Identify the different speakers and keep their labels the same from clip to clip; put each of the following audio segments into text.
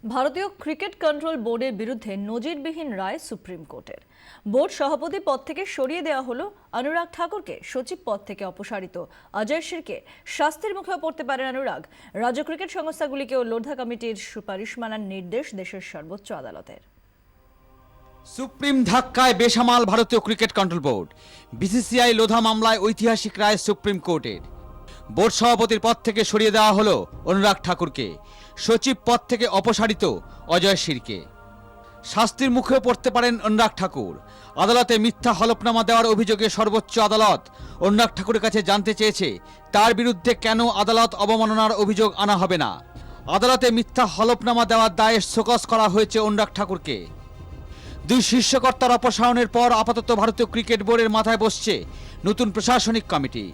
Speaker 1: ভারতীয় cricket control বোর্ডের বিরুদ্ধে নজিরবিহীন রায় সুপ্রিম কোর্টের। বোর্ড সভাপতি পদ থেকে সরিয়ে দেওয়া হলো অনুরাগ ঠাকুরকে, সচিব পদ থেকে অপসারিত অজয় শিরকে শাস্তির মুখেও পড়তে পারেন অনুরাগ। রাজ্য ক্রিকেট সংস্থাগুলিকেও লোধা কমিটির সুপারিশ মানার নির্দেশ দেশের সর্বোচ্চ আদালতের।
Speaker 2: সুপ্রিম ধাক্কায় বেসামাল ভারতীয় cricket control board. BCCI Lodha মামলায় ঐতিহাসিক রায় সুপ্রিম কোর্টের। বোর্ড সভাপতির পদ থেকে সরিয়ে দেওয়া হলো অনুরাগ ঠাকুরকে, সচিব পদ থেকে অপসারিত অজয় শিরকে। শাস্তির মুখেও পড়তে পারেন অনুরাগ ঠাকুর। আদালতে মিথ্যা হলফনামা দেওয়ার অভিযোগে সর্বোচ্চ আদালত অনুরাগ ঠাকুরের কাছে জানতে চেয়েছে তার বিরুদ্ধে কেন আদালত অবমাননার অভিযোগ আনা হবে না। আদালতে মিথ্যা হলফনামা দেওয়ার দায়ে শোকজ করা হয়েছে অনুরাগ ঠাকুরকে। দুই শীর্ষকর্তার অপসারণের পর আপাতত ভারতীয় ক্রিকেট বোর্ডের মাথায় বসছে নতুন প্রশাসনিক কমিটি।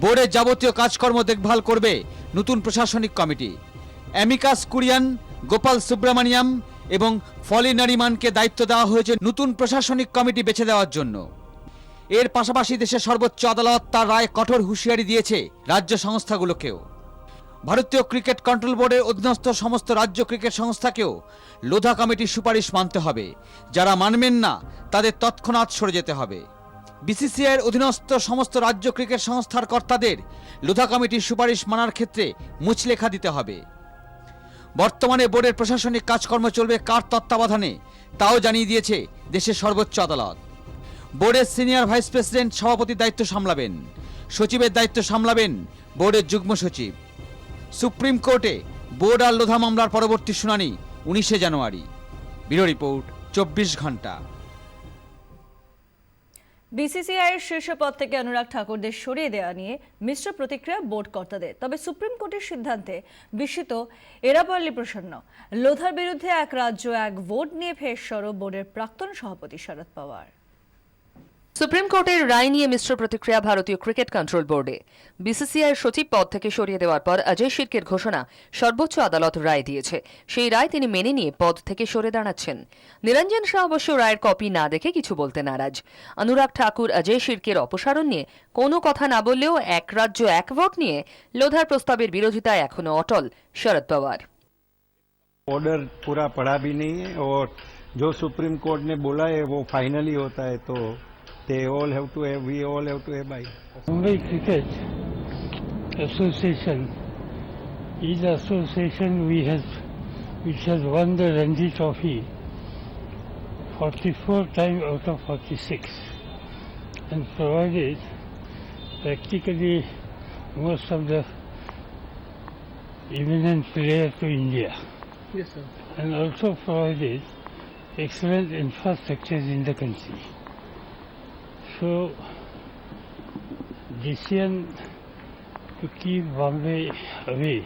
Speaker 2: বোর্ডের যাবতীয় কাজকর্ম দেখভাল করবে নতুন প্রশাসনিক কমিটি। অ্যামিকাস কুরিয়ান, গোপাল সুব্রমণিয়াম এবং ফলি নারিমানকে দায়িত্ব দেওয়া হয়েছে নতুন প্রশাসনিক কমিটি বেছে দেওয়ার জন্য। এর পাশাপাশি দেশের সর্বোচ্চ আদালত তার রায় কঠোর হুঁশিয়ারি দিয়েছে রাজ্য সংস্থাগুলোকেও। ভারতীয় ক্রিকেট কন্ট্রোল বোর্ডের অধীনস্থ সমস্ত রাজ্য ক্রিকেট সংস্থাকেও লোধা কমিটির সুপারিশ মানতে হবে। যারা মানবেন না তাদের তৎক্ষণাৎ সরে যেতে হবে। বিসিসিআইয়ের অধীনস্থ সমস্ত রাজ্য ক্রিকেট সংস্থার কর্তাদের লোধা কমিটির সুপারিশ মানার ক্ষেত্রে মুচলেখা দিতে হবে। বর্তমানে বোর্ডের প্রশাসনিক কাজকর্ম চলবে কার তত্ত্বাবধানে তাও জানিয়ে দিয়েছে দেশের সর্বোচ্চ আদালত। বোর্ডের সিনিয়র ভাইস প্রেসিডেন্ট সভাপতির দায়িত্ব সামলাবেন, সচিবের দায়িত্ব সামলাবেন বোর্ডের যুগ্ম সচিব। সুপ্রিম কোর্টে বোর্ড আর লোধা মামলার পরবর্তী শুনানি 19 জানুয়ারি। ব্যুরো রিপোর্ট, 24 ঘন্টা।
Speaker 1: বিসিসিআইয়ের শীর্ষ পদ থেকে অনুরাগ ঠাকুরদের সরিয়ে দেওয়া নিয়ে মিশ্র প্রতিক্রিয়া বোর্ড কর্তাদের। তবে সুপ্রিম কোর্টের সিদ্ধান্তে বিস্মিত এরাপল্লী প্রসন্ন। লোধার বিরুদ্ধে এক রাজ্য এক ভোট নিয়ে ফের সরব বোর্ডের প্রাক্তন সভাপতি শরদ পাওয়ার।
Speaker 3: সুপ্রিম কোর্টের রায় নিয়ে মিশ্র প্রতিক্রিয়া ভারতীয় ক্রিকেট কন্ট্রোল বোর্ডে। বিসিসিআইয়ের সচিব পদ থেকে সরিয়ে দেওয়ার পর অজয় শিরকের ঘোষণা সর্বোচ্চ আদালত রায় দিয়েছে। সেই রায় তিনি মেনে নিয়ে পদ থেকে সরে দাঁড়াচ্ছেন। নিরঞ্জন শাহ অবশ্য রায়ের কপি না দেখে কিছু বলতে নারাজ। অনুরাগ ঠাকুর অজয় শিরকের অপসারণ নিয়ে কোনো কথা না বললেও এক রাজ্য এক ভোট নিয়ে লোধার প্রস্তাবের বিরোধিতায় এখনো অটল শরদ পাওয়ার।
Speaker 4: ऑर्डर पूरा पढ़ा भी नहीं है और जो सुप्रीम कोर्ट ने बोला है वो फाइनली होता है, तो we all have to abide.
Speaker 5: Mumbai Cricket Association is the association which has won the Ranji Trophy 44 times out of 46 and provided practically most of the eminent players to India. Yes, sir. And also provided excellent infrastructures in the country. So, decision to keep Bombay away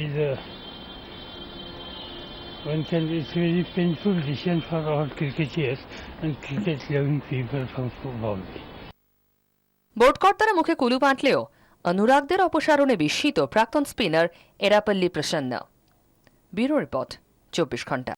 Speaker 5: is it's very painful decision for all cricketers and cricket-loving people from Bombay.
Speaker 3: Board কর্তারা মুখে কুলুপ আঁটলেও অনুরাগদের অপসারণে বিস্মিত প্রাক্তন spinner এরাপল্লী প্রসন্ন। Bureau report, 24 ঘন্টা।